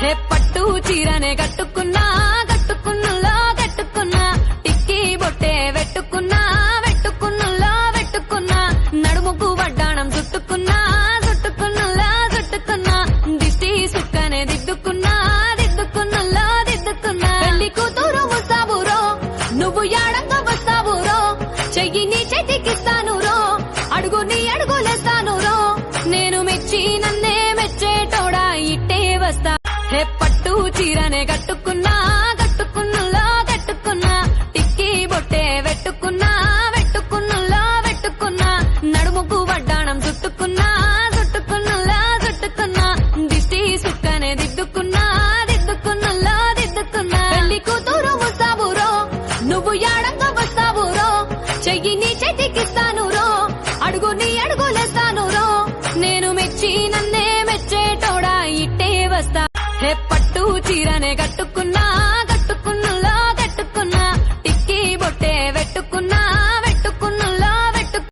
హే పట్టు చీరనే కట్టుకున్నా కట్టుకున్నులో కట్టుకున్నా టిక్కీ బొట్టే వెట్టుకున్నా వెట్టుకున్నులో వెట్టుకున్నా నడుముకు వడ్డాణం చుట్టుకున్నా చుట్టుకున్నులో చుట్టుకున్నా దిష్టి సుక్కనే దిద్దుకున్నా దిద్దుకున్నులో దిద్దుకున్నా పెళ్లి కూతురు ముస్తాబురో నువ్వు యాడంగా వస్తావురో చెయ్యి నీ చేతికిస్తాను రో అడుగు నీ అడుగులేస్తాను రో నేను మెచ్చి నన్నే మెచ్చేటోడా ఇట్టే వస్తా హే పట్టు చీరనే కట్టుకున్నా కట్టుకున్నులో కట్టుకున్నా టిక్కీ బొట్టే వెట్టుకున్నా వెట్టుకున్నులో వెట్టుకున్నా నడుముకు వడ్డాణం చుట్టుకున్నా చుట్టుకున్నులో చుట్టుకున్నా దిష్టి సుక్కనే దిద్దుకున్నా దిద్దుకున్నులో దిద్దుకున్నా పెళ్లి కూతురు ముస్తాబురో నువ్వు యాడంగా వస్తావురో చెయ్యి నీ చేతికిస్తాను రో అడుగు నీ అడుగులేస్తాను రో నేను మెచ్చి నన్నే మెచ్చేటోడా ఇట్టే వస్తా హే పట్టు చీరనే కట్టుకున్నా